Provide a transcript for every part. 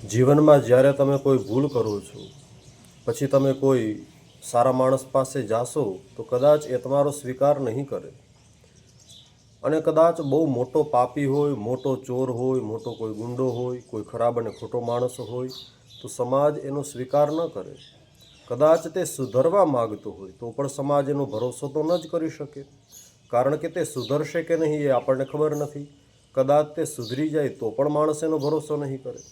જીવનમાં જ્યારે તમે કોઈ ભૂલ કરો છો, પછી તમે કોઈ સારા માણસ પાસે જાશો તો કદાચ એ તમારો સ્વીકાર નહીં કરે, અને કદાચ બહુ મોટો પાપી હોય, મોટો ચોર હોય, મોટો કોઈ ગુંડો હોય, કોઈ ખરાબ અને ખોટો માણસ હોય તો સમાજ એનો સ્વીકાર ન કરે. કદાચ તે સુધરવા માગતો હોય તો પણ સમાજ એનો ભરોસો તો ન જ કરી શકે, કારણ કે તે સુધરશે કે નહીં એ આપણને ખબર નથી. કદાચ તે સુધરી જાય તો પણ માણસ એનો ભરોસો નહીં કરે.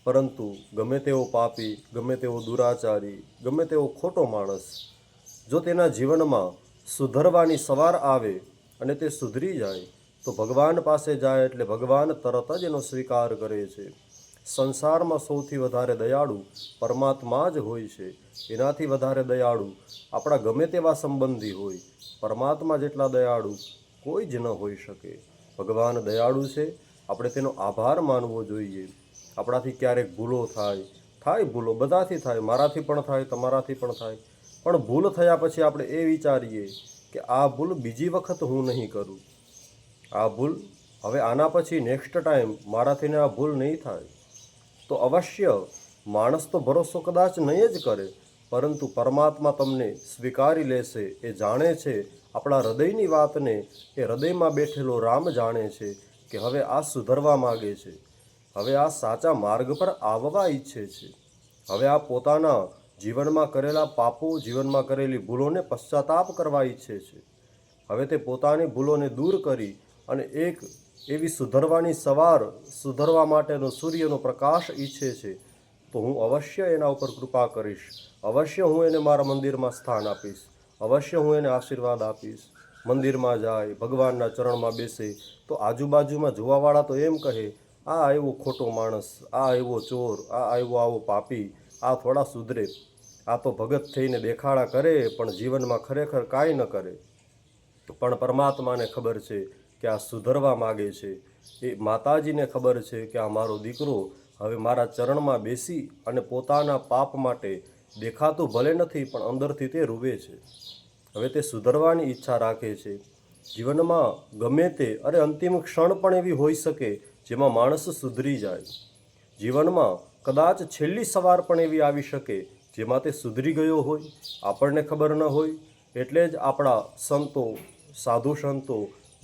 પરંતુ ગમે તેવો પાપી, ગમે તેવો દુરાચારી, ગમે તેવો ખોટો માણસ જો તેના જીવનમાં સુધરવાની સવાર આવે અને તે સુધરી જાય તો ભગવાન પાસે જાય એટલે ભગવાન તરત જ એનો સ્વીકાર કરે છે. સંસારમાં સૌથી વધારે દયાળુ પરમાત્મા જ હોય છે. એનાથી વધારે દયાળુ આપણા ગમે તેવા સંબંધી હોય, પરમાત્મા જેટલા દયાળુ કોઈ જ ન હોઈ શકે. ભગવાન દયાળુ છે, આપણે તેનો આભાર માનવો જોઈએ. આપણાથી ક્યારેક ભૂલો થાય ભૂલો બધાથી થાય, મારાથી પણ થાય, તમારાથી પણ થાય. પણ ભૂલ થયા પછી આપણે એ વિચારીએ કે આ ભૂલ બીજી વખત હું નહીં કરું. આ ભૂલ હવે આના પછી નેક્સ્ટ ટાઈમ મારાથી આ ભૂલ નહીં થાય. તો અવશ્ય માણસ તો ભરોસો કદાચ નહીં જ કરે, પરંતુ પરમાત્મા તમને સ્વીકારી લેશે. એ જાણે છે આપણા હૃદયની વાતને. એ હૃદયમાં બેઠેલો રામ જાણે છે કે હવે આ સુધરવા માગે છે, હવે આ સાચા માર્ગ પર આવવા ઈચ્છે છે, હવે આ પોતાના જીવનમાં કરેલા પાપો, જીવનમાં કરેલી ભૂલોને પશ્ચાતાપ કરવા ઈચ્છે છે. હવે તે પોતાની ભૂલોને દૂર કરી અને એક એવી સુધરવાની સવાર, સુધરવા માટેનો સૂર્યનો પ્રકાશ ઈચ્છે છે. તો હું અવશ્ય એના ઉપર કૃપા કરીશ, અવશ્ય હું એને મારા મંદિરમાં સ્થાન આપીશ, અવશ્ય હું એને આશીર્વાદ આપીશ. મંદિરમાં જાય, ભગવાનના ચરણમાં બેસે તો આજુબાજુમાં જોવાવાળા તો એમ કહે, આ આવ્યો ખોટો માણસ, આ આવ્યો ચોર, આ આવ્યો આવો પાપી, આ થોડા સુધરે, આ તો ભગત થઈને દેખાડા કરે પણ જીવનમાં ખરેખર કાંઈ ન કરે. પણ પરમાત્માને ખબર છે કે આ સુધરવા માગે છે. એ માતાજીને ખબર છે કે આ મારો દીકરો હવે મારા ચરણમાં બેસી અને પોતાના પાપ માટે દેખાતું ભલે નથી પણ અંદરથી તે રૂવે છે. હવે તે સુધરવાની ઈચ્છા રાખે છે. જીવનમાં ગમે તે અંતિમ ક્ષણ પણ એવી હોઈ શકે જેમાં માણસ સુધરી જાય. જીવનમાં કદાચ છેલ્લી સવાર પણ એવી આવી શકે જેમાં તે સુધરી ગયો હોય, આપણને ખબર ન હોય. એટલે જ આપણા સંતો, સાધુ સંતો,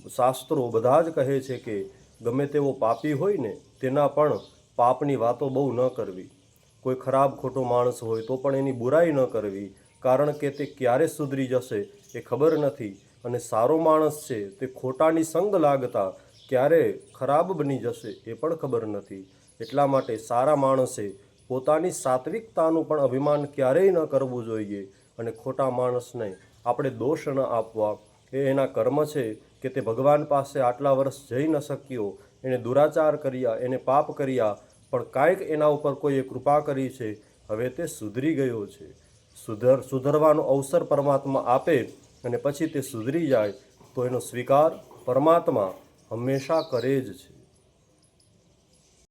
શાસ્ત્રો બધા જ કહે છે કે ગમે તેવો પાપી હોય ને તેના પણ પાપની વાતો બહુ ન કરવી. કોઈ ખરાબ ખોટો માણસ હોય તો પણ એની બુરાઈ ન કરવી, કારણ કે તે ક્યારે સુધરી જશે એ ખબર નથી. અને સારો માણસ છે તે ખોટાની સંગ લાગતા ક્યારે ખરાબ બની જશે એ પણ ખબર નથી. એટલા માટે સારા માણસે પોતાની સાત્વિકતાનું પણ અભિમાન ક્યારેય ન કરવું જોઈએ. અને ખોટા માણસને આપણે દોષ ન આપવા. એ એના કર્મ છે કે તે ભગવાન પાસે આટલા વર્ષ જઈ ન શક્યો, એણે દુરાચાર કર્યા, એને પાપ કર્યા, પણ કાંઈક એના ઉપર કોઈએ કૃપા કરી છે, હવે તે સુધરી ગયો છે. સુધરવાનો અવસર પરમાત્મા આપે અને પછી તે સુધરી જાય તો એનો સ્વીકાર પરમાત્મા હંમેશા કરે જ છે.